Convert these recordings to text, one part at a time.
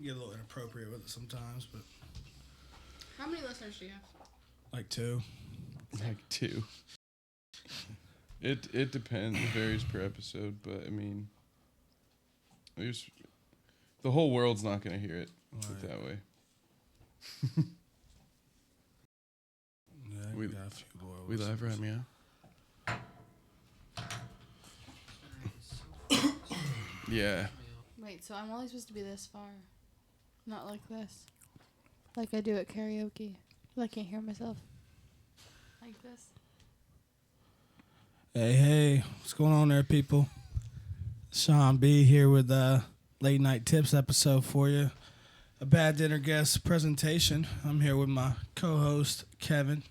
Get a little inappropriate with it sometimes, but How many listeners do you have? like two. Like two. It depends. It varies per episode, but I mean, there's the whole world's not gonna hear it. Put it that way. Yeah, We- got a few loyal We live, right, listeners. Mia? Yeah. Wait, so I'm only supposed to be this far, not like this, like I do at karaoke. I can't hear myself. Like this. Hey, what's going on there, people? Shawn B here with Late Night Tips episode for you. A bad dinner guest presentation. I'm here with my co-host, Kevin.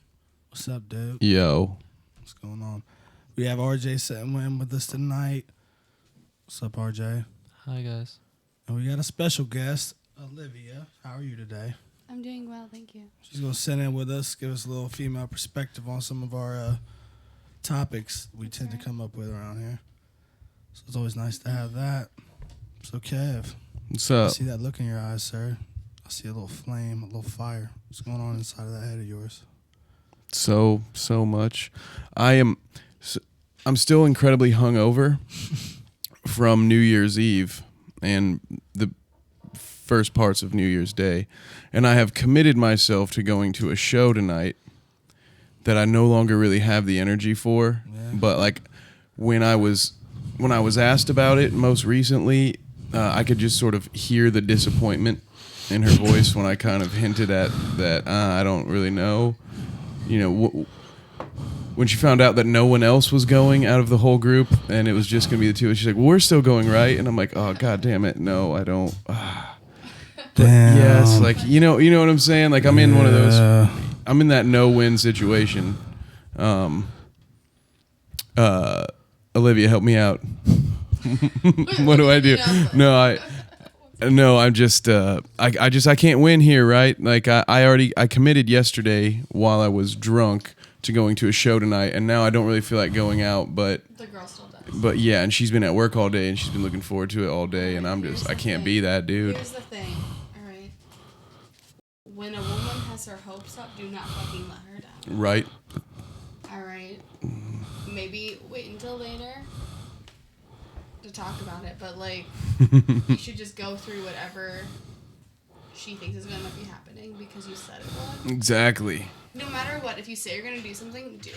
What's up, dude? Yo. What's going on? We have RJ sitting with us tonight. What's up, RJ? Hi, guys. And we got a special guest, Olivia. How are you today? I'm doing well, thank you. She's going to sit in with us, give us a little female perspective on some of our topics we tend to come up with around here. So it's always nice to have that. So, Kev, What's I up? see that look in your eyes, sir. I see a little flame, a little fire. What's going on inside of that head of yours? So much. I'm still incredibly hungover from New Year's Eve and the first parts of New Year's Day, and I have committed myself to going to a show tonight that I no longer really have the energy for. Yeah. But like when I was asked about it most recently, I could just sort of hear the disappointment in her voice when I kind of hinted at that I don't really know. You know, when she found out that no one else was going out of the whole group and it was just going to be the two, and she's like, well, we're still going, right? And I'm like, oh, God damn it. No, I don't. Damn. Yes, like, you know what I'm saying? Like, I'm in one of those, I'm in that no-win situation. Olivia, help me out. What do I do? I'm just, I can't win here, right? Like, I committed yesterday while I was drunk to going to a show tonight, and now I don't really feel like going out, but The girl still does. but yeah, and she's been at work all day, and she's been looking forward to it all day, and I'm just, I can't be that dude. Here's the thing, alright? When a woman has her hopes up, do not fucking let her down. Right? Alright? Maybe wait until later to talk about it, but like, you should just go through whatever she thinks is going to be happening because you said it would. Exactly. No matter what, if you say you're going to do something, do it.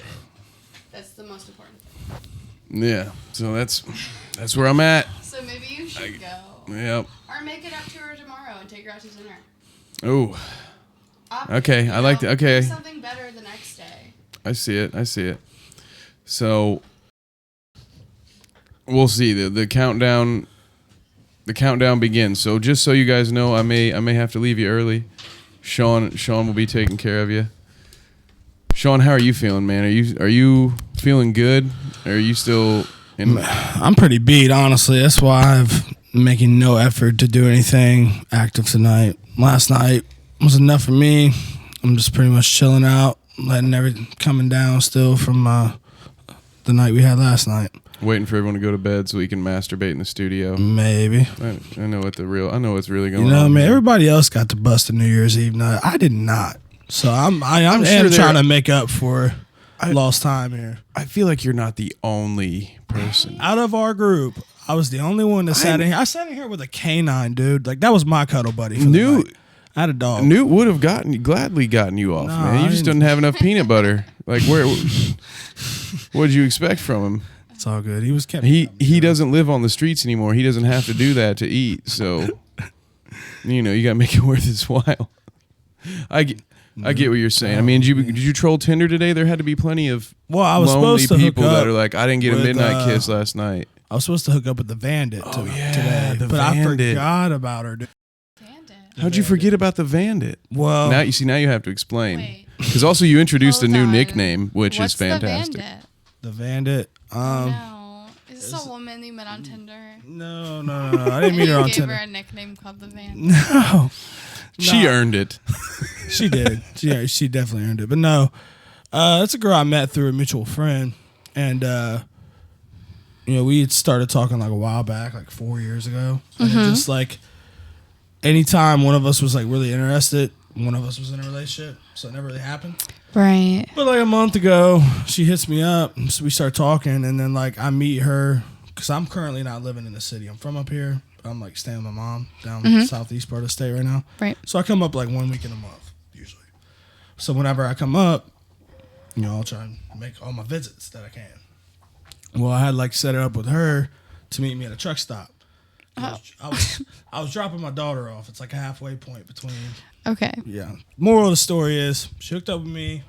That's the most important thing. Yeah. So that's where I'm at. So maybe you should go. Yep. Or make it up to her tomorrow and take her out to dinner. Oh, Up, Okay, I like that. Okay. do something better the next day. I see it. So we'll see. The countdown begins. So just so you guys know, I may have to leave you early. Shawn will be taking care of you. Shawn, how are you feeling, man? Are you feeling good? Or are you still in? I'm pretty beat, honestly. That's why I've making no effort to do anything active tonight. Last night was enough for me. I'm just pretty much chilling out, letting everything coming down still from the night we had last night. Waiting for everyone to go to bed so we can masturbate in the studio. Maybe. I know what's really going on. You know, man, here. everybody else got to bust a New Year's Eve night. I did not. So I am sure trying to make up for lost time here. I feel like you're not the only person. Out of our group, I was the only one that sat in here. I sat in here with a canine, dude. Like, that was my cuddle buddy for the night. I had a dog. Newt would have gladly gotten you off, Nah, man. You I just didn't- didn't have enough peanut butter. Like, what did you expect from him? It's all good. He was kept. He doesn't live on the streets anymore. He doesn't have to do that to eat. So, you got to make it worth his while. I get what you're saying. I mean, did you troll Tinder today? There had to be plenty of I was lonely supposed to people hook up that are like, I didn't get a with, midnight kiss last night. I was supposed to hook up with the Vandit today, the but I Vandit. forgot about her. Dude. Bandit. How'd you forget about the Vandit? Well, Now you have to explain. Wait. Because also you introduced a Hold new on. nickname, which What's is fantastic. The Bandit? the Vandit. No. Is this a woman you met on Tinder? No. I didn't meet her on You gave Tinder. her a nickname called the Bandit. No, She earned it. she did. She definitely earned it. But no, it's a girl I met through a mutual friend, and we had started talking like a while back, like 4 years ago, and it just like anytime one of us was like really interested, one of us was in a relationship, so it never really happened. Right. But like a month ago, she hits me up, so we start talking, and then like I meet her because I'm currently not living in the city. I'm from up here. But I'm like staying with my mom down the southeast part of the state right now. Right. So I come up like 1 week in a month usually. So whenever I come up, you know, I'll try and make all my visits that I can. Well, I had like set it up with her to meet me at a truck stop. I was dropping my daughter off. It's like a halfway point between. Okay. Yeah. Moral of the story is she hooked up with me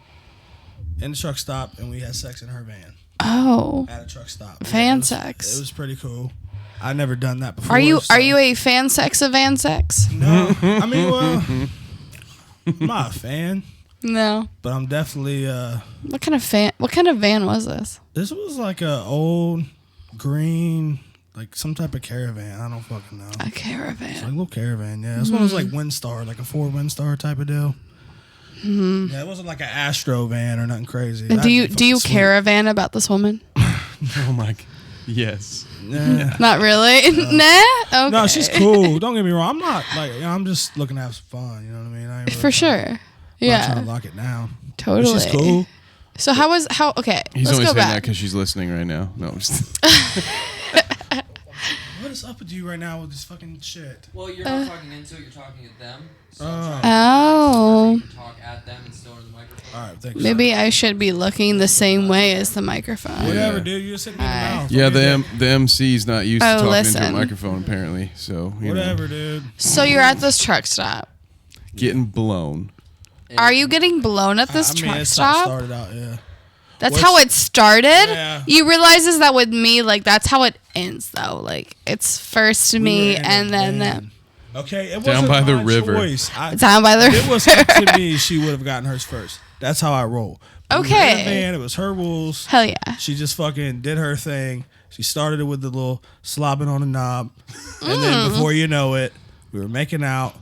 in the truck stop, and we had sex in her van. Oh. At a truck stop. Fan It sex. was pretty cool. I'd never done that before. Are you so- a fan sex of van sex? No. I mean, well, I'm not a fan, No. but I'm definitely. What kind of van was this? This was like a old green, like some type of caravan. I don't fucking know. A It's caravan. like a little caravan, yeah. This one was like Windstar, like a Ford Windstar type of deal. Mm-hmm. Yeah, it wasn't like an Astro van or nothing crazy. And That'd be do you fucking sweet. caravan about this woman? Oh my. Yes. Nah. Not really. Nah. Okay. No, she's cool. Don't get me wrong. I'm not like, you know, I'm just looking to have some fun. You know what I mean? I ain't really For trying- sure. I'm not Yeah. trying to lock it down. But Totally. she's cool. So okay, He's let's only go saying that back. because she's listening right now. No, I'm just What is up with you right now with this fucking shit? Well, you're not talking into it, you're talking at them. So I'm trying Oh. to talk at them and still in the microphone. All right, thank you. Maybe I should be looking the same way as the microphone. Whatever, Yeah. dude. You just hit me in the Hi. mouth. yeah. What do you The MC's not used to Oh, talking listen. into a microphone apparently. So do? you know, Whatever, dude. So you're at this truck stop. getting blown. And Are you getting blown at this I mean, truck it's how it stop? started out, yeah. That's What's- how it started. Yeah. You realize is that with me, like that's how it ends though. Like it's first We me were in and a then van. them. Okay, it Down wasn't by the my river. choice. Down by the If it was up to me, she would have gotten hers first. That's how I roll. We were in Okay. a van, it was her rules. Hell yeah. She just fucking did her thing. She started it with the little slobbing on the knob. And then before you know it, we were making out.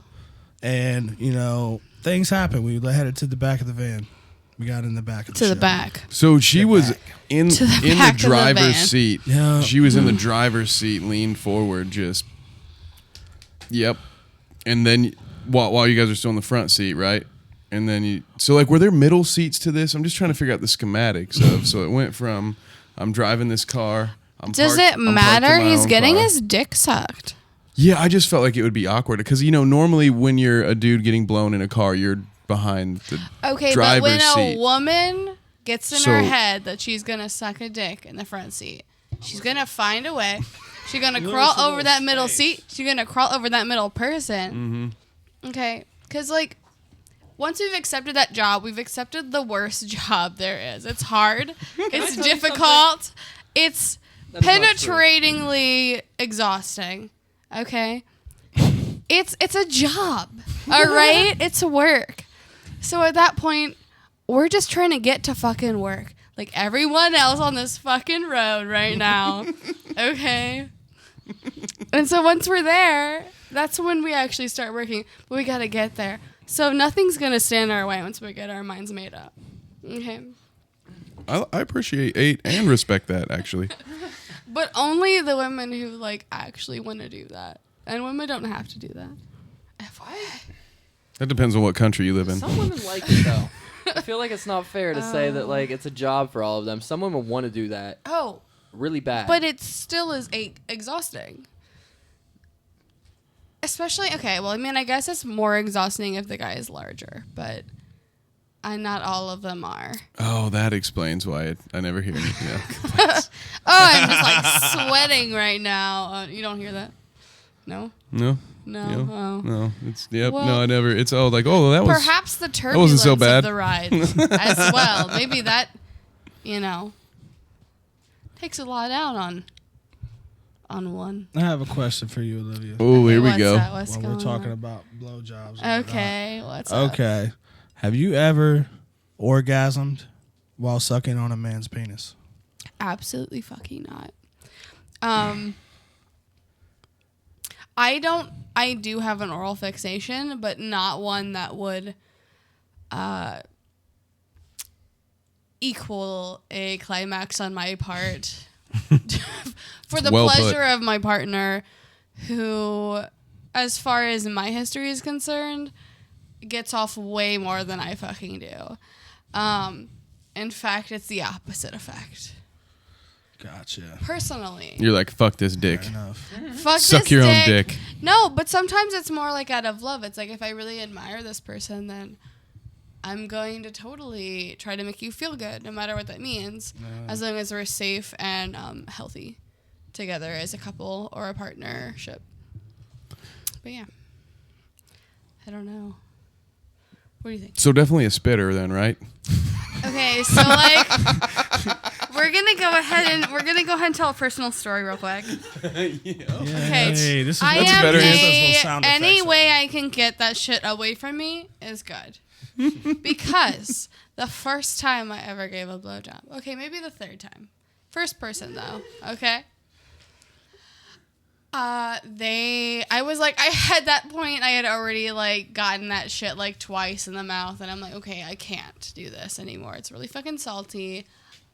And, you know, things happened. We headed to the back of the van. We got in the back of the To the shit. back. So she was in To the in the back of the driver's van. seat. Yeah. She was in the driver's seat, leaned forward, just. Yep. And then while you guys are still in the front seat, right? And then were there middle seats to this? I'm just trying to figure out the schematics of. So it went from I'm driving this car. Does I'm it parked in matter? my He's own getting car. his dick sucked. Yeah, I just felt like it would be awkward because normally when you're a dude getting blown in a car, you're behind the Okay, but driver's when a seat. woman gets in So- her head that she's gonna suck a dick in the front seat, she's gonna find a way. She's gonna Lose crawl a over little that middle space. seat. She's gonna crawl over that middle person. Mm-hmm. Okay, because like once we've accepted that job, we've accepted the worst job there is. It's hard. It's tell you difficult. It's That's not true. penetratingly exhausting. Okay, it's a job. All right, it's work. So at that point, we're just trying to get to fucking work. Like everyone else on this fucking road right now. Okay? And so once we're there, that's when we actually start working. But we gotta get there. So nothing's gonna stand in our way once we get our minds made up. Okay? I appreciate and respect that actually. But only the women who like actually want to do that. And women don't have to do that. That depends on what country you live in. Some women like it though. I feel like it's not fair to say that like it's a job for all of them. Some women want to do that Oh, really bad. but it still is exhausting. Especially, okay, well, I mean, I guess it's more exhausting if the guy is larger, but not all of them are. Oh, that explains why I never hear anything else. Oh, I'm just like sweating right now. You don't hear that? No? No. No? No. Oh. No. It's no, Well, I never. It's that was Perhaps the that wasn't turbulence so bad. of the ride as well. Maybe that, takes a lot out on one. I have a question for you, Olivia. Oh, here we What's go. that? What's While going we're talking on? about blowjobs. and Okay, what's whatnot. up? Okay. Have you ever orgasmed while sucking on a man's penis? Absolutely fucking not. I do have an oral fixation, but not one that would equal a climax on my part for the Well put. pleasure of my partner who as far as my history is concerned, gets off way more than I fucking do. In fact, it's the opposite effect. Gotcha. Personally. You're like, fuck this dick. Fair enough. Fuck Suck this your own dick. dick. No, but sometimes it's more like out of love. It's like if I really admire this person, then I'm going to totally try to make you feel good, no matter what that means, as long as we're safe and healthy together as a couple or a partnership. But yeah, I don't know. What do you think? So definitely a spitter then, right? Okay, so like we're gonna go ahead and tell a personal story real quick. Okay, Hey, this is I that's am better. any way I can get that shit away from me is good. Because the first time I ever gave a blowjob, okay, maybe the third time, first person though, okay. I was like, I had that point, I had already like gotten that shit like twice in the mouth, and I'm like, okay, I can't do this anymore. It's really fucking salty.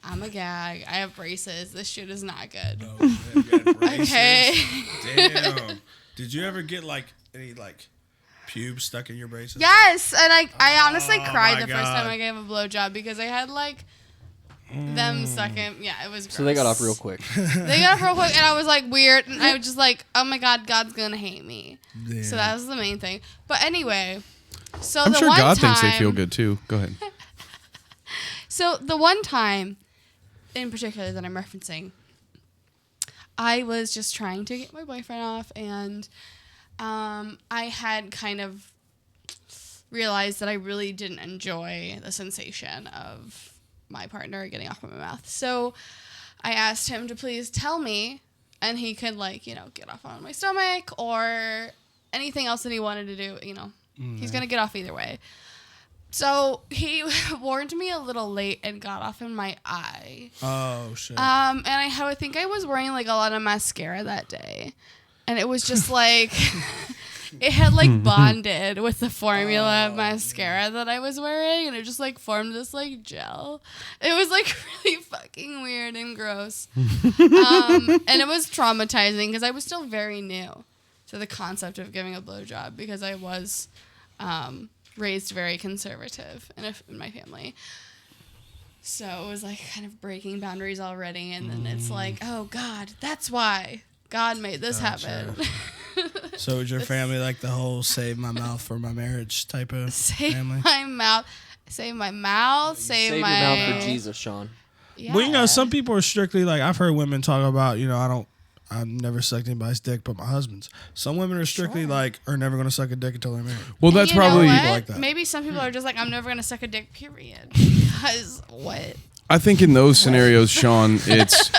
I'm a gag. I have braces. This shit is not good. Oh, you got braces? Okay. Damn. Did you ever get like any like pubes stuck in your braces? Yes, and I honestly cried my the first time God. I gave a blowjob because I had like them stuck in. Yeah, it was gross. So they got off real quick. They got off real quick, and I was like weird, and I was just like, oh my God, God's gonna hate me. Yeah. So that was the main thing. But anyway, so I'm the sure one God time, thinks they feel good too. Go ahead. So the one time, in particular that I'm referencing, I was just trying to get my boyfriend off, and I had kind of realized that I really didn't enjoy the sensation of my partner getting off of my mouth. So I asked him to please tell me, and he could like, get off on my stomach or anything else that he wanted to do, He's going to get off either way. So he warned me a little late and got off in my eye. Oh shit. And I think I was wearing like a lot of mascara that day. And it was just like it had like bonded with the formula of mascara that I was wearing, and it just like formed this like gel. It was like really fucking weird and gross. And it was traumatizing because I was still very new to the concept of giving a blowjob because I was raised very conservative in my family. So it was like kind of breaking boundaries already, and then it's like, oh God, that's why God made this happen. So is your family like the whole save my mouth for my marriage type of Save family? my mouth. Save my mouth. Save Save my your mouth for Jesus, Sean. Yeah. Well, some people are strictly like, I've heard women talk about, I've never sucked anybody's dick but my husband's. Some women are strictly like, are never going to suck a dick until they're married. Well, And that's you know probably. what? like that. Maybe some people are just like, I'm never gonna suck a dick. Period. Because what? I think in those scenarios, Sean, it's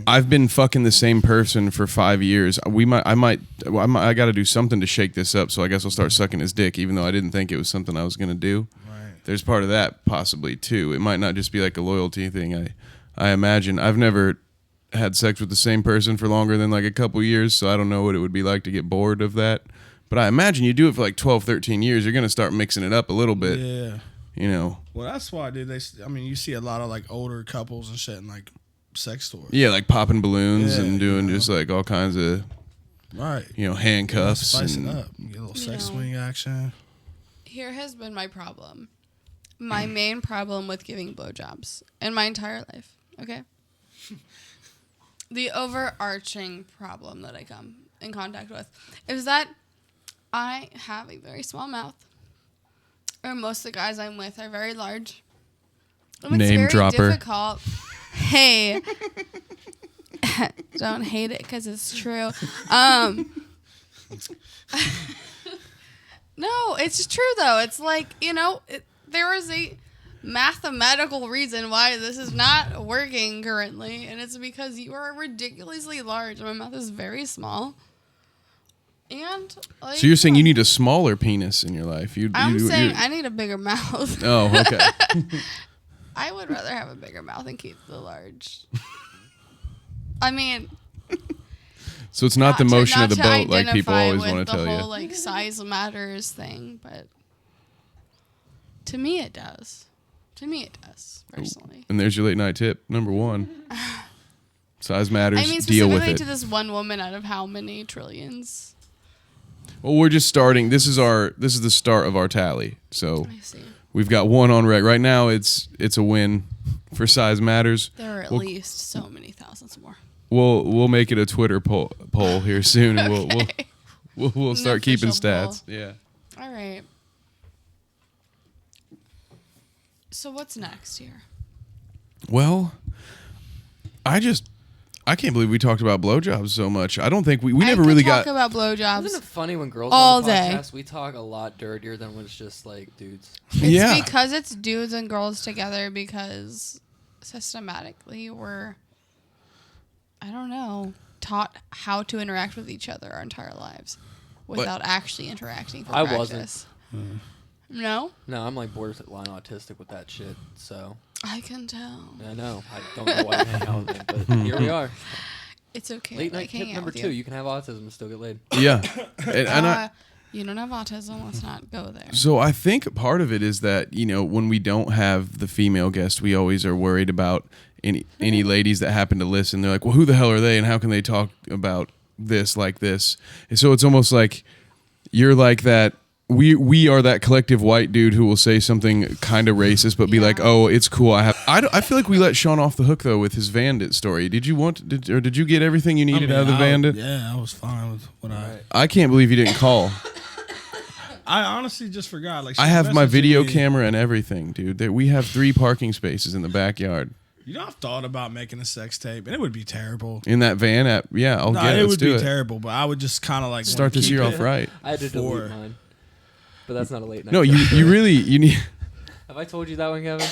I've been fucking the same person for 5 years. I got to do something to shake this up. So I guess I'll start sucking his dick, even though I didn't think it was something I was gonna do. Right. There's part of that possibly too. It might not just be like a loyalty thing. I imagine I've never had sex with the same person for longer than like a couple years, so I don't know what it would be like to get bored of that. But I imagine you do it for like 12, 13 years, you're gonna start mixing it up a little bit. Yeah. Well, that's why, dude. You see a lot of like older couples and shit in like sex stores. Yeah, like popping balloons Yeah, and doing just like all kinds of Right. handcuffs. Spice it and up. You get a little sex swing action. Here has been my problem. My main problem with giving blowjobs in my entire life. Okay. The overarching problem that I come in contact with is that I have a very small mouth. Or most of the guys I'm with are very large. And it's Name very dropper. difficult. Hey. Don't hate it because it's true. No, it's true though. It's like, there is a mathematical reason why this is not working currently, and it's because you are ridiculously large. My mouth is very small. And like, So you're saying you need a smaller penis in your life? I'm saying I need a bigger mouth. Oh, okay. I would rather have a bigger mouth and keep the large. I mean, So it's not the motion of the to boat like people identify always with want to tell the whole you. like size matters thing, but to me it does. To me it does, personally. And there's your late night tip, number 1. Size matters. I mean, Deal with specifically it. to this one woman out of how many trillions? Well, we're just starting. This is the start of our tally. So I see. we've got one on rec. Right now, it's a win for Size Matters. There are at least so many thousands more. We'll make it a Twitter poll here soon, and Okay. we'll start An keeping official stats. poll. Yeah. All right. So what's next here? Well, I can't believe we talked about blowjobs so much. I don't think we never really got. talk about blowjobs. Isn't it funny when girls all on the day. podcast, we talk a lot dirtier than when it's just like dudes. It's because it's dudes and girls together because systematically we're, I don't know, taught how to interact with each other our entire lives without actually interacting for I practice. wasn't. No? No, I'm like borderline autistic with that shit. So I can tell. I know. I don't know why you hang out with me, but here we are. It's okay. Late I night hang tip out number with 2. You can have autism and still get laid. Yeah, and you don't have autism. Let's not go there. so I think part of it is that when we don't have the female guest, we always are worried about any ladies that happen to listen. They're like, well, who the hell are they, and how can they talk about this like this? And so it's almost like you're like that. We are that collective white dude who will say something kind of racist, but be like, "Oh, it's cool." I feel like we let Shawn off the hook though with his Vandit story. Did you get everything you needed out of the Vandit? Yeah, I was fine with what I can't believe you didn't call. I honestly just forgot. Like I have my video me. camera and everything, dude. We have 3 parking spaces in the backyard. You know, I've thought about making a sex tape, and it would be terrible. In that van app, yeah, I'll get it. It Let's would do be it. terrible, but I would just kind of like Start this year off right. I had to delete mine, but that's not a late night. No, you need Have I told you that one, Kevin?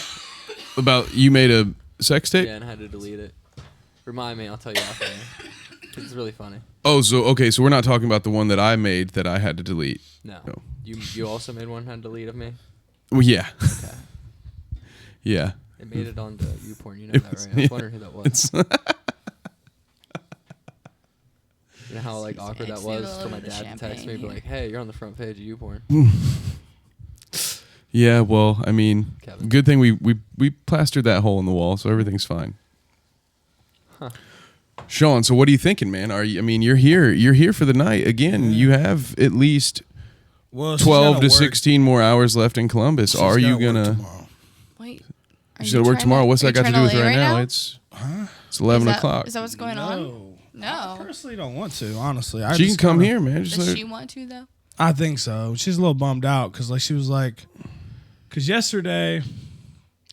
about you made a sex tape. Yeah, and I had to delete it. Remind me, I'll tell you after. It's really funny. Oh, so we're not talking about the one that I made that I had to delete. No. No. You also made one had to delete of me? Well, yeah, Okay. yeah. It made it onto YouPorn, you know that, right? I was wondering who that was. You know how like awkward that It's a was for little my bit of dad to text me, champagne be like, "Hey, you're on the front page of YouPorn." Yeah, well, I mean, Kevin. good thing we plastered that hole in the wall, so everything's fine. Huh. Shawn, so what are you thinking, man? You're here for the night again. You have at least 12 to 16 more hours left in Columbus. Are you gonna? Wait. She's gonna work tomorrow. What's that got to do with lay right now? now? It's 11 o'clock. Is that what's going on? I No. personally don't want to. Honestly, She can come here, man. Just Does let she her- want to though? I think so. She's a little bummed out because she was like, because yesterday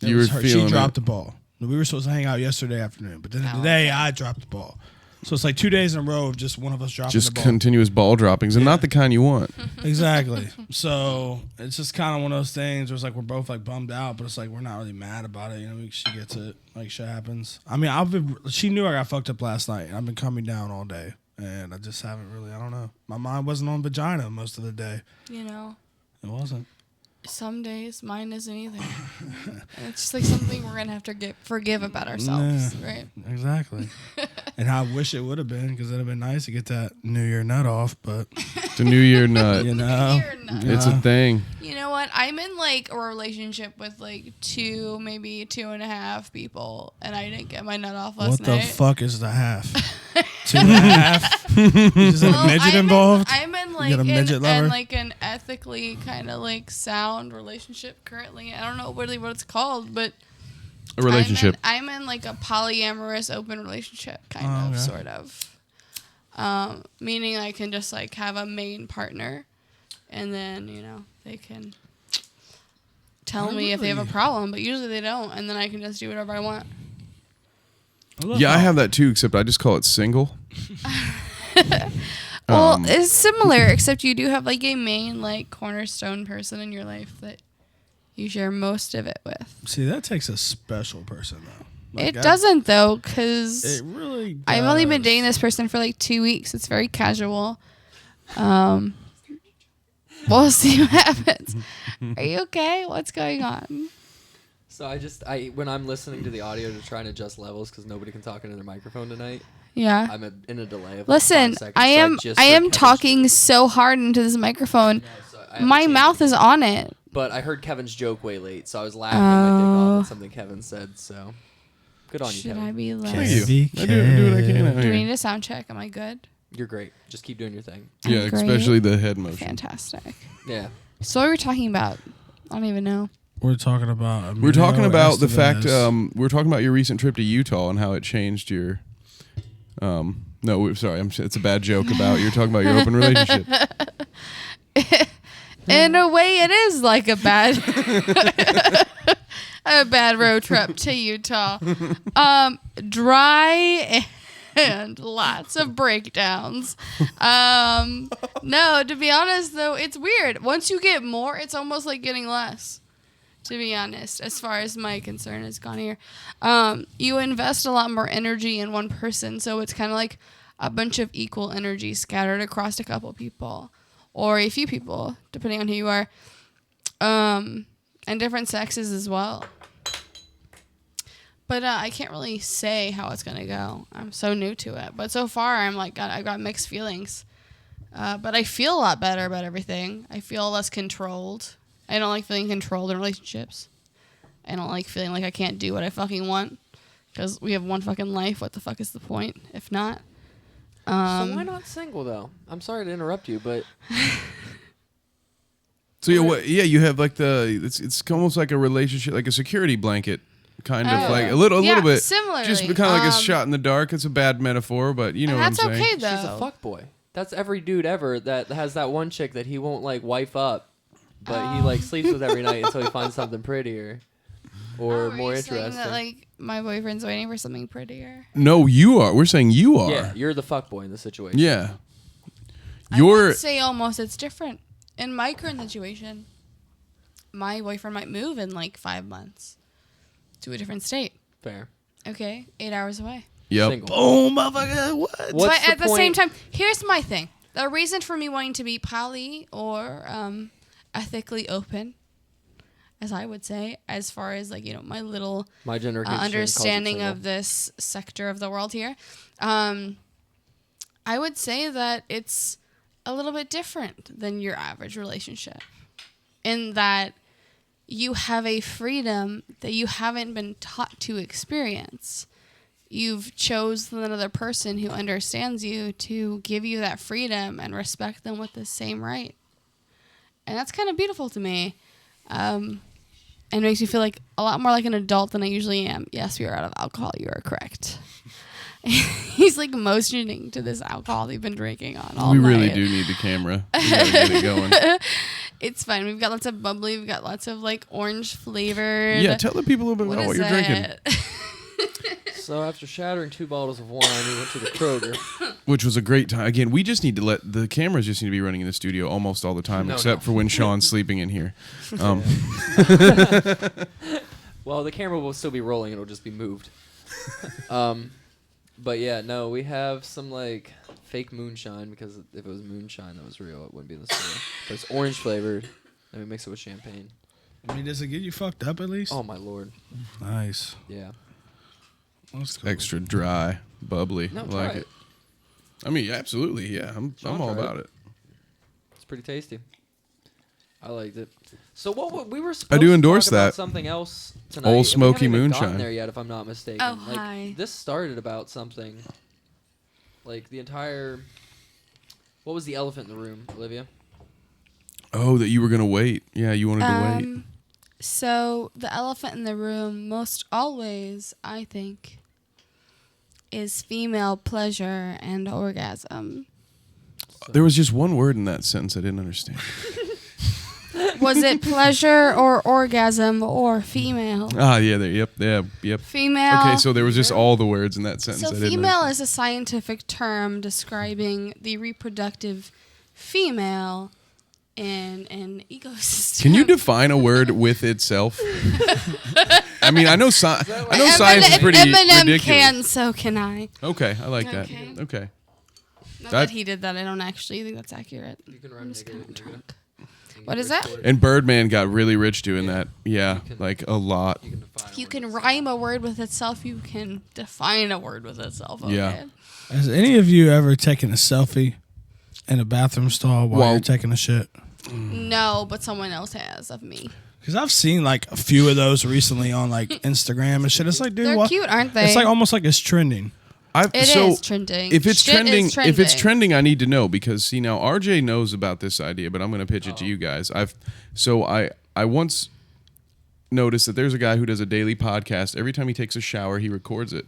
she dropped the ball. We were supposed to hang out yesterday afternoon, but then today I dropped the ball. So it's like 2 days in a row of just one of us dropping just the ball. continuous ball droppings, and not the kind you want. Exactly. So it's just kind of one of those things where it's like we're both like bummed out, but it's like we're not really mad about it. She gets it. Like shit happens. I mean, she knew I got fucked up last night, and I've been coming down all day, and I just haven't really. I don't know. My mind wasn't on vagina most of the day. It wasn't. Some days mine isn't either. It's just like something we're gonna have to forgive about ourselves, right? Exactly. And I wish it would have been because it'd have been nice to get that New Year nut off, but The New Year nut. you know, It's a thing. You know what? I'm in like a relationship with like 2, maybe 2.5 people, and I didn't get my nut off last what the night. fuck is the half? 2.5. Is there a midget involved? I'm in like got a midget lover? an ethically kind of like sound relationship currently. I don't know really what it's called, but A relationship. I'm in like a polyamorous open relationship, kind of, sort of. Meaning I can just like have a main partner, and then they can tell me if they have a problem, but usually they don't, and then I can just do whatever I want. I have that too, except I just call it single. Well, it's similar, except you do have like a main like cornerstone person in your life that you share most of it with. See, that takes a special person though. Like, It doesn't though, because It really. I've only been does. dating this person for like 2 weeks. It's very casual. We'll see what happens. Are you okay? What's going on? So I when I'm listening to the audio to try and adjust levels because nobody can talk into their microphone tonight. Yeah. I'm in a delay of Listen, like 5 seconds, I so am just I heard am Kevin's talking joke. so hard into this microphone. So I have to My change mouth it. is on it. But I heard Kevin's joke way late, so I was laughing my dick off at something Kevin said. So good on you, Should Kevin. I be Thank less? you. I do what I can out Do we here. need a sound check? Am I good? You're great. Just keep doing your thing. Yeah, Great. especially the head motion. Fantastic. Yeah. So what were we talking about? I don't even know. We're talking about. We're talking about the fact. Estevez. We're talking about your recent trip to Utah and how it changed your. No, sorry, it's a bad joke about you're talking about your open relationship. In a way, it is like a bad a bad road trip to Utah. Dry and lots of breakdowns. No, to be honest, though, it's weird. Once you get more, it's almost like getting less. To be honest, as far as my concern has gone here, you invest a lot more energy in one person, so it's kind of like a bunch of equal energy scattered across a couple people, or a few people, depending on who you are, and different sexes as well. But I can't really say how it's gonna go. I'm so new to it, but so far I'm like I got mixed feelings. But I feel a lot better about everything. I feel less controlled. I don't like feeling controlled in relationships. I don't like feeling like I can't do what I fucking want. Because we have one fucking life. What the fuck is the point, if not? So why not single, though? I'm sorry to interrupt you, but... So you have like it's almost like a relationship, like a security blanket, kind of like a little bit. Similarly. Just kind of like a shot in the dark. It's a bad metaphor, but you know what I'm saying. That's okay, though. She's a fuckboy. That's every dude ever that has that one chick that he won't, like, wife up. But he like sleeps with every night until he finds something prettier or more interesting. That, like, my boyfriend's waiting for something prettier. No, you are. We're saying you are. Yeah, you're the fuckboy in the situation. Yeah. I would say almost it's different. In my current situation, my boyfriend might move in like 5 months to a different state. Fair. Okay, 8 hours away. Yep. Single. Boom, motherfucker. What? But at the same time, here's my thing. The reason for me wanting to be poly or ethically open, as I would say, as far as like, you know, my little understanding of this sector of the world here, I would say that it's a little bit different than your average relationship in that you have a freedom that you haven't been taught to experience. You've chosen another person who understands you to give you that freedom and respect them with the same right. And that's kind of beautiful to me. And it makes me feel like a lot more like an adult than I usually am. Yes, we are out of alcohol. You are correct. He's like motioning to this alcohol they've been drinking on all night. We really do need the camera. We gotta get it going. It's fine. We've got lots of bubbly. We've got lots of like orange flavored. Yeah, tell the people a little bit about what you're drinking. So after shattering 2 bottles of wine, we went to the Kroger. Which was a great time. Again, we just need to let the cameras just need to be running in the studio almost all the time, except for when Sean's sleeping in here. Well, the camera will still be rolling. It'll just be moved. But yeah, no, we have some like fake moonshine because if it was moonshine that was real, it wouldn't be in the store. But it's orange flavored, and we mix it with champagne. I mean, does it get you fucked up at least? Oh my lord! Nice. Yeah. It's extra dry, bubbly. No, I try like it. it. I mean, absolutely, yeah. I'm all about it. It's pretty tasty. I liked it. So what we were supposed do to endorse talk about that. something else tonight. Old and Smoky we haven't even gotten Moonshine. there yet, if I'm not mistaken. Oh, like, hi. This started about something. Like the entire. What was the elephant in the room, Olivia? Oh, that you were gonna wait. Yeah, you wanted to wait. So the elephant in the room, most always, I think, is female pleasure and orgasm. There was just one word in that sentence I didn't understand. Was it pleasure or orgasm or female? Yep. Female. Okay, so there was just all the words in that sentence. So I didn't female understand. is a scientific term describing the reproductive female in an ecosystem. Can you define a word with itself? I mean, I know science is pretty Eminem ridiculous. can, so can I. Okay, I like that. Okay. Okay. Not that he did that. I don't actually think that's accurate. You can I'm rhyme just kind of nigga. drunk. What is that? And Birdman got really rich doing that. Yeah, like a lot. You can define You a can word. rhyme a word with itself. You can define a word with itself. Okay? Yeah. Has any of you ever taken a selfie in a bathroom stall while you're taking a shit? No, but someone else has of me. Because I've seen like a few of those recently on like Instagram and shit. It's like, dude, They're what? cute, aren't they? It's like almost like it's trending. It is trending. If it's Shit trending, is trending, if it's trending, I need to know because see now RJ knows about this idea, but I'm going to pitch it to you guys. I once noticed that there's a guy who does a daily podcast. Every time he takes a shower, he records it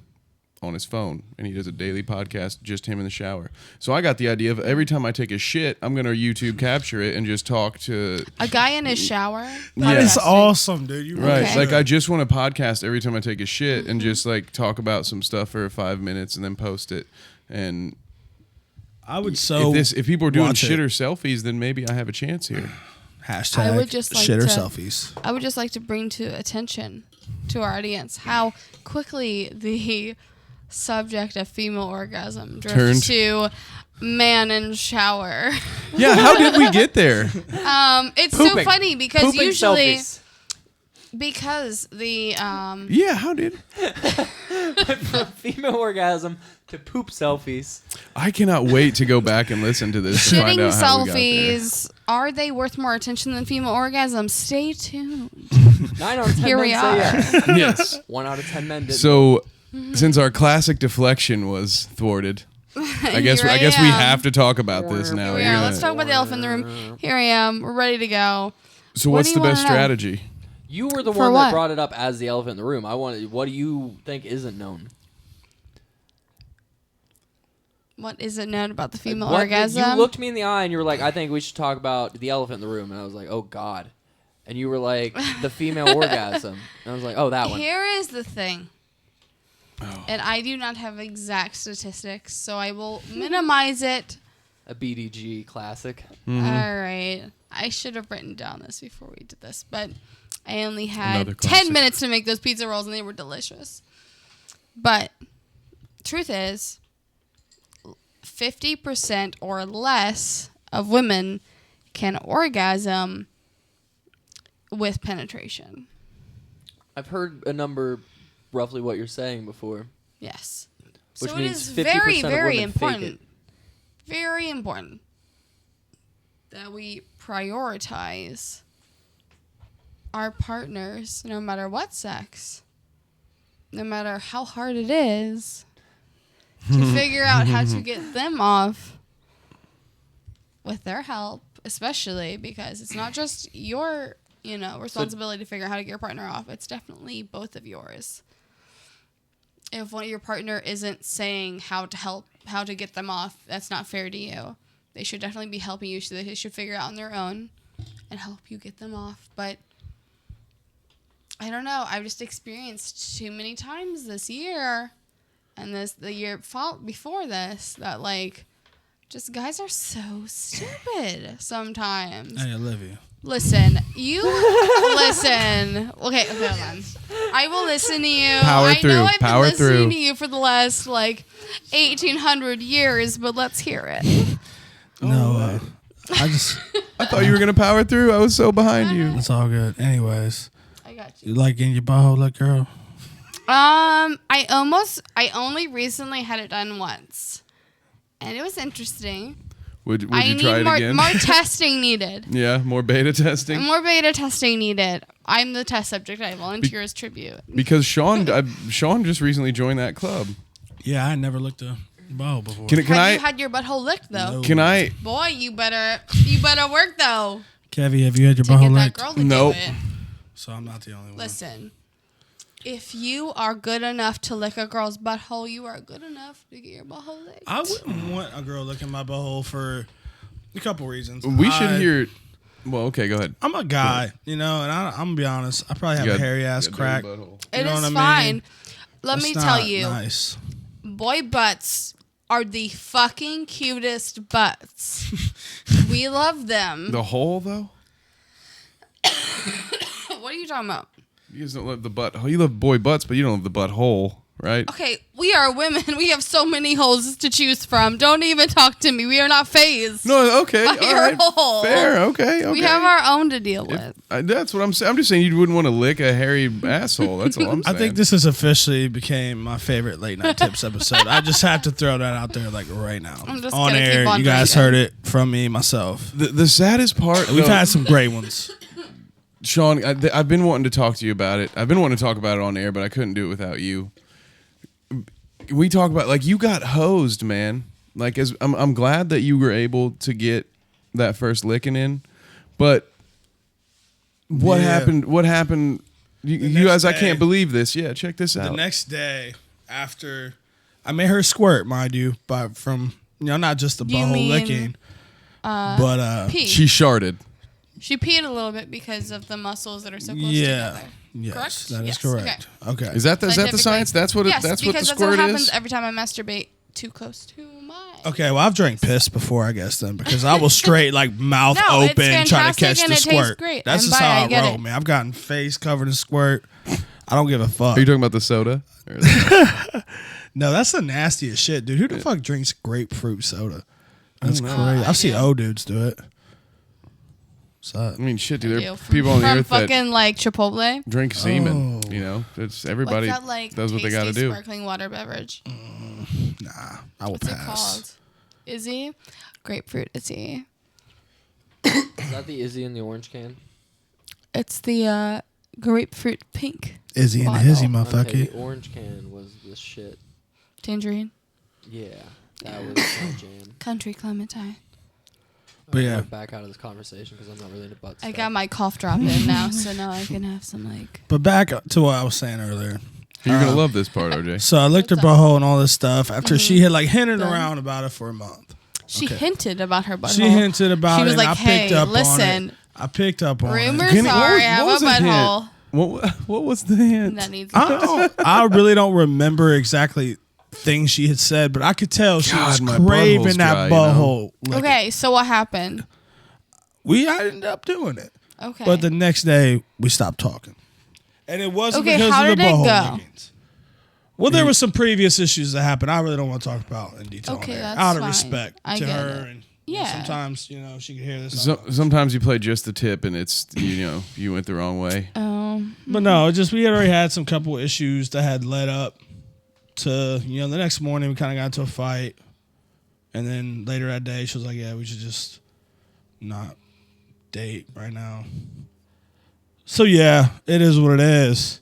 on his phone, and he does a daily podcast, just him in the shower. So I got the idea of every time I take a shit, I'm going to YouTube capture it and just talk to a guy in his shower. That's awesome, dude. You right. Okay. Like I just want to podcast every time I take a shit and just like talk about some stuff for 5 minutes and then post it. And I would if people are doing watch shit it. or selfies, then maybe I have a chance here. Hashtag I would just like shit or to- selfies. I would just like to bring to attention to our audience how quickly the subject of female orgasm Turned. drifts to man in shower. Yeah, how did we get there? It's so Pooping. funny because Pooping usually selfies. because the Yeah, how did? From female orgasm to poop selfies. I cannot wait to go back and listen to this to find shitting out how we got there. selfies, are they worth more attention than female orgasm? Stay tuned. 9 out of 10 Here men we say are. yes. Yes. 1 out of 10 men did. So, since our classic deflection was thwarted, I guess Here I we am. have to talk about this now. Here You're we are. gonna- Let's talk about the elephant in the room. Here I am. We're ready to go. So, what what's do the you best wanna know? strategy? You were the For one what? that brought it up as the elephant in the room. What do you think isn't known? What is it known about the female What- orgasm? You looked me in the eye and you were like, I think we should talk about the elephant in the room. And I was like, oh, God. And you were like, the female orgasm. And I was like, oh, that one. Here is the thing. Oh. And I do not have exact statistics, so I will minimize it. A BDG classic. Mm-hmm. All right. I should have written down this before we did this, but I only had Another 10 classic. minutes to make those pizza rolls, and they were delicious. But truth is, 50% or less of women can orgasm with penetration. I've heard a number, roughly what you're saying before. Yes. Which so it means is 50% very, of very women fake important. it. Very important that we prioritize our partners, no matter what sex, no matter how hard it is, to figure out how to get them off with their help, especially because it's not just your, responsibility to figure out how to get your partner off. It's definitely both of yours. If one of your partner isn't saying how to get them off, that's not fair to you. They should definitely be helping you, so they should figure it out on their own and help you get them off. But I don't know. I've just experienced too many times this year and the year before this that just guys are so stupid sometimes. Hey, Olivia. Listen, listen. Okay, hold on. I will listen to you. Power I through, know I've power been listening through. to you for the last 1800 years, but let's hear it. No, I thought you were gonna power through. I was so behind you. it's all good. Anyways, I got you you. like getting your butthole, like girl? I only recently had it done once, and it was interesting. Would I you need try it more again? testing needed. Yeah, more beta testing. More beta testing needed. I'm the test subject. I volunteer as tribute. Because Shawn just recently joined that club. Yeah, I never looked a butthole before. Can Have I? you had your butthole licked though? No. Can I? Boy, you better work though Kevy, have you had your to get butthole that licked? girl to Nope. do it. So I'm not the only one. Listen, if you are good enough to lick a girl's butthole, you are good enough to get your butthole licked. I wouldn't want a girl licking my butthole for a couple reasons. We should hear. Well, okay, go ahead. I'm a guy, and I'm gonna be honest. I probably have You a got- hairy ass you got crack. dirty butthole. It know is what I fine. mean? Let That's me not tell you, Nice. boy butts are the fucking cutest butts. We love them. The hole though. What are you talking about? You guys don't love the butt. You love boy butts, but you don't love the butthole, right? Okay, we are women. We have so many holes to choose from. Don't even talk to me. We are not phased. No, okay, by all your right, hole. fair, okay. We have our own to deal with. That's what I'm saying. I'm just saying you wouldn't want to lick a hairy asshole. That's all I'm I saying. think this has officially became my favorite late night tips episode. I just have to throw that out there right now. I'm just on gonna keep air. on You guys drinking. heard it from me myself. the saddest part. We've though, had some great ones. Shawn, I've been wanting to talk to you about it. I've been wanting to talk about it on air, but I couldn't do it without you. we talk about like you got hosed, man. Like as I'm glad that you were able to get that first licking in, but what happened? What happened? You guys, I can't believe this. Yeah, check this out. The next day after I made her squirt, mind you, but from not just the butthole licking, but pee. she sharted. She peed a little bit because of the muscles that are so close yeah. together. Yes, Correct? that is Yes, correct. Okay. Is that the science? That's what yes, that's what the because squirt that's what happens is. every time I masturbate too close to my. Okay, well I've drank piss before, I guess then, because I will straight like mouth open trying to catch and the it squirt. tastes great. That's And just how I get roll, it. man. I've gotten face covered in squirt. I don't give a fuck. Are you talking about the soda? No, that's the nastiest shit, dude. Who the fuck drinks grapefruit soda? That's know. crazy. I I've seen do. old dudes do it. What's up? I mean, shit, dude. There Ew, are people on the from earth that fucking like Chipotle. drink semen. Oh. You know, it's everybody What's that like does what they got to tasty do. Sparkling water beverage. Nah, I will What's pass. it called? Izzy, grapefruit Izzy. Is that the Izzy in the orange can? It's the grapefruit pink Izzy and the bottle. hizzy, Okay, motherfucker. the orange can was the shit. tangerine. Yeah, that was my jam. Country clementine. But yeah. I'm back out of this conversation because I'm not really into butt I stuff. got my cough drop in now, so now I can have some like. But back to what I was saying earlier. You're gonna love this part, RJ. So I licked her butthole and all this stuff after she had like hinted Done. around about it for a month. She Okay. hinted about her butthole. She hinted about She it. was and like, I picked "Hey, up listen, on it. I picked up on rumors it. Kenny, what are was- I have what was a the hint? butthole." What was the hint? That needs. I really don't remember exactly things she had said, but I could tell she God, was my craving butthole's that dry, butthole. licking. Okay, so what happened? I ended up doing it. Okay. But the next day, we stopped talking. And it wasn't Okay, because how of the did it butthole go? lickings. Well, there were some previous issues that happened. I really don't want to talk about in detail. Okay, on there. that's out of fine. respect I to get her. it. And Yeah. sometimes, she could hear this. Sometimes you play just the tip, and it's you went the wrong way. But no, we had already had some couple issues that had led up to, the next morning we kind of got into a fight. And then later that day, she was like, yeah, we should just not date right now. So yeah, it is what it is.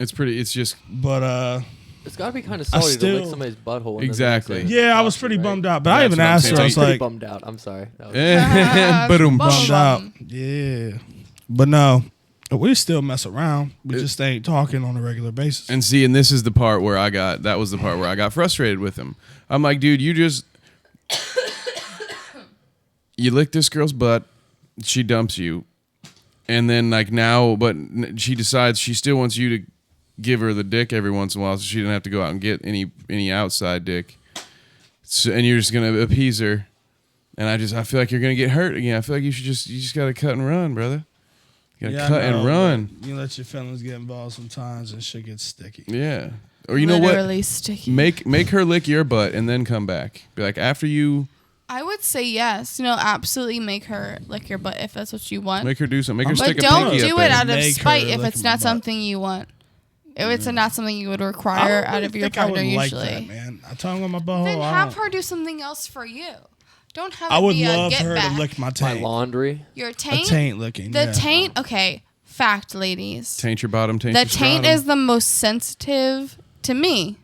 It's just But It's got to be kind of salty to still- lick somebody's butthole. and then Exactly. they say yeah, it's I was saucy, pretty right? bummed out. But I That's even what I'm asked her, I saying. was Pretty like, bummed out. I'm sorry. That was boom. bummed out. Bum. Yeah. But no, we still mess around. We just ain't talking on a regular basis. And see, and this is the part where I got frustrated with him. I'm like, dude, you lick this girl's butt, she dumps you, and then like now, but she decides she still wants you to give her the dick every once in a while, so she didn't have to go out and get any outside dick. So, and you're just gonna appease her, and I feel like you're gonna get hurt again. I feel like you just gotta cut and run, brother. You gotta cut and run. You let your feelings get involved sometimes and shit gets sticky. Yeah. Or you know what? Literally sticky. Make her lick your butt and then come back. Be like, after you I would say yes. Absolutely make her lick your butt if that's what you want. make her do something. Make her But stick a don't pinky do up it there. out of Make her spite if lick it's my not butt. something you want. If it's not something you would require out of your think I would partner like usually. that, man. I tongue on my butthole. Then I have don't- her do something else for you. Don't have it I would be a love get her back. to lick my my taint. laundry. Your A taint. taint licking. The yeah. taint. Okay. Fact, ladies. Taint your bottom, taint The your taint scrotum. is the most sensitive to me,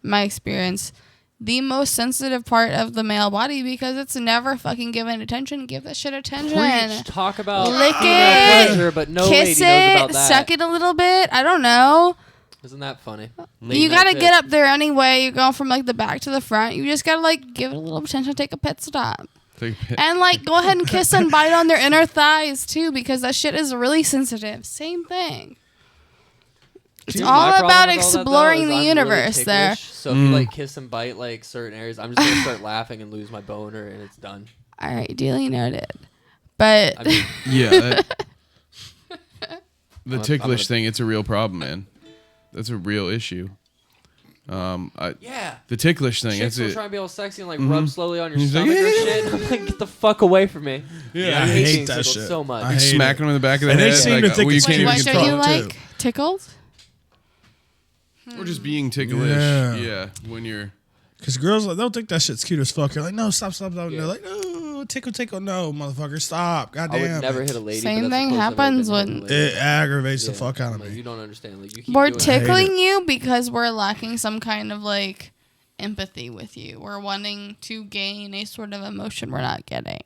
in my experience. The most sensitive part of the male body because it's never fucking given attention. Give that shit attention. Preach. Talk about Lick female it. pleasure, but no Kiss lady knows about it. that. Suck it a little bit. I don't know. Isn't that funny? You gotta get up there anyway. You're going from like the back to the front. You just gotta like give it a little attention. Take a pit stop. And like go ahead and kiss and bite on their inner thighs too because that shit is really sensitive. Same thing. It's Dude, all my problem about with all that, though, exploring is the I'm really universe there. ticklish, So if you like kiss and bite like certain areas, I'm just gonna start laughing and lose my boner, and it's done. All right, duly noted. But I mean, Yeah. The I'm ticklish gonna- thing, it's a real problem, man. That's a real issue. yeah. The ticklish thing, Chicks it's will it. try and be all sexy and like rub slowly on your He's like, stomach or "Yeah." shit. I'm like, get the fuck away from me. Yeah, I hate hate being that tickled shit. so much. I Like hate smacking it. them in the back of the And they head. seem like, to think you it's can't wait, even what cute don't you control it. too. like? Tickled? Or just being ticklish. Yeah. Yeah. When you're. Because girls, they'll think that shit's cute as fuck. You're like, no, stop. Yeah. They're like, no, tickle. No, motherfucker, stop. I Goddamn. would never hit a lady. Same but that's thing the closest I've ever happens been to when- hitting a lady. It aggravates the Yeah, fuck out of like, me. you don't understand. Like you keep We're doing tick- tickling you because we're lacking some kind of like empathy with you. We're wanting to gain a sort of emotion we're not getting.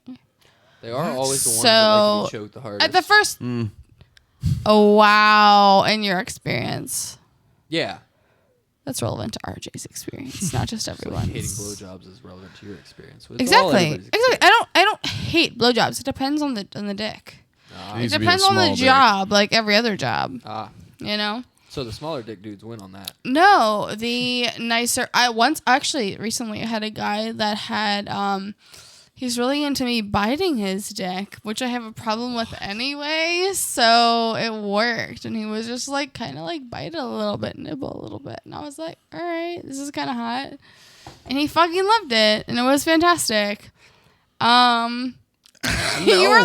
They are always the ones that like to be choked the hardest. At the first... Oh, wow. In your experience. Yeah. That's relevant to RJ's experience, not just everyone's. Like hating blowjobs is relevant to your experience. Exactly. I don't hate blowjobs. It depends on the dick. It depends on the job, like every other job. You know? So the smaller dick dudes win on that. No, the nicer... recently I had a guy that had... He's really into me biting his dick, which I have a problem with anyway, so it worked. And he was just like, kind of like bite a little bit, nibble a little bit. And I was like, all right, this is kind of hot. And he fucking loved it, and it was fantastic. You are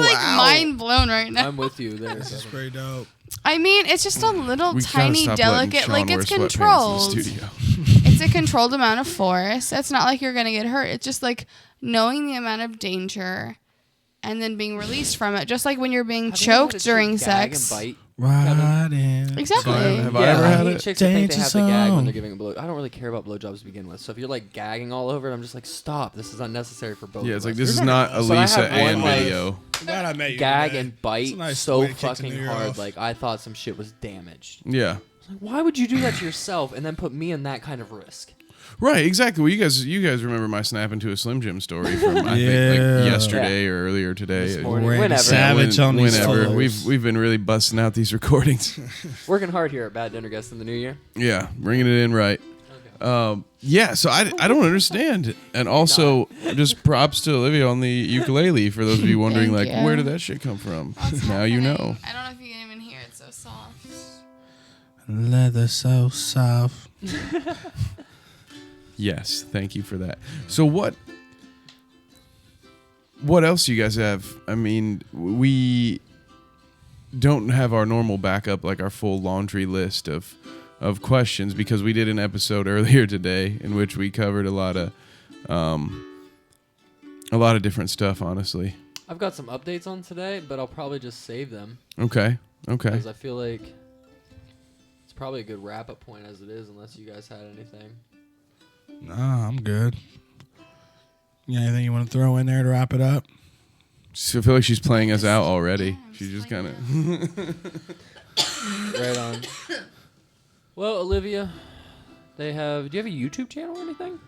like mind blown right now. I'm with you there. This is pretty dope. I mean, it's just a little tiny, delicate, like it's controlled. Studio. It's a controlled amount of force. It's not like you're going to get hurt. It's just like knowing the amount of danger and then being released from it. Just like when you're being choked during sex. Right in. Exactly. Have I ever had it? Chicks that think they have to gag when they're giving a blow. I don't really care about blowjobs to begin with. So if you're like gagging all over it, I'm just like, stop. This is unnecessary for both. Yeah, it's of like us. this is not Elisa and video. Glad I met you Gag today. and bite It's a nice so way to kick the fucking new year hard. off. Like I thought some shit was damaged. Yeah. Like, why would you do that to yourself and then put me in that kind of risk? Right, exactly. Well, you guys remember my snap into a Slim Jim story from I think like yesterday or earlier today. This morning. Randy Whenever. Savage on these Whenever. photos. We've been really busting out these recordings. Working hard here at Bad Dinner Guest in the new year. Yeah, bringing it in right. Okay. Yeah, so I don't understand. And also, just props to Olivia on the ukulele for those of you wondering, Thank like, you. where did that shit come from? What's Now you happening? know. I don't know if you can even hear it. It's so soft. Leather so soft. Yes, thank you for that. So what else you guys have? I mean, we don't have our normal backup, like our full laundry list of questions, because we did an episode earlier today in which we covered a lot of different stuff, honestly. I've got some updates on today, but I'll probably just save them. Okay. Because I feel like it's probably a good wrap-up point as it is, unless you guys had anything. Nah, I'm good. You got anything you want to throw in there to wrap it up? So I feel like she's playing us out already. Yeah, I'm She just playing kind of... Right on. Well, Olivia, do you have a YouTube channel or anything?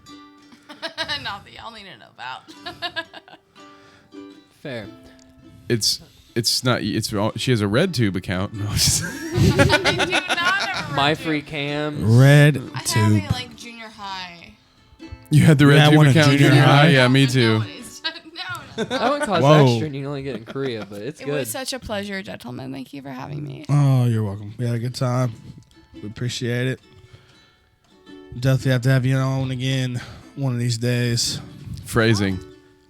Not that y'all need to know about. Fair. It's not... She has a RedTube account. No, just... I do not have a My red free tube. cams. Red I have tube. it like junior high. You had the You had one RedTube in account in junior junior high? high? Yeah, me too. No. That one costs Whoa. extra and you can only get in Korea, but it's It good. was such a pleasure, gentlemen. Thank you for having me. Oh, you're welcome. We had a good time. We appreciate it. Definitely have to have you on again one of these days. Phrasing.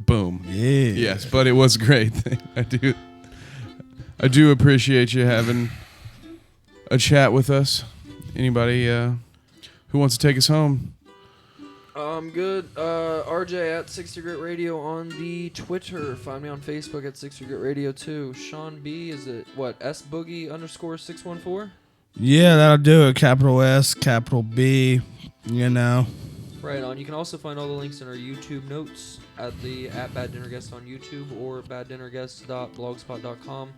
Boom. Yeah. Yes, but it was great. I do appreciate you having a chat with us. Anybody who wants to take us home? I'm good. RJ at 60 Grit Radio on the Twitter. Find me on Facebook at 60 Grit Radio too. Shawn B, is it what? SBoogie_614? Yeah, that'll do it. Capital S, capital B, you know. Right on. You can also find all the links in our YouTube notes at Bad Dinner Guest on YouTube or baddinnerguest.blogspot.com.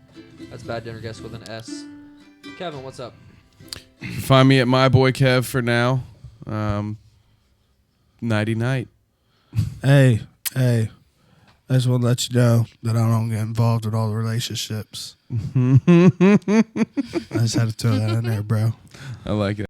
That's Bad Dinner Guest with an S. Kevin, what's up? Find me at my boy Kev for now. Nighty night. Hey, I just want to let you know that I don't get involved with all the relationships. I just had to throw that in there, bro. I like it.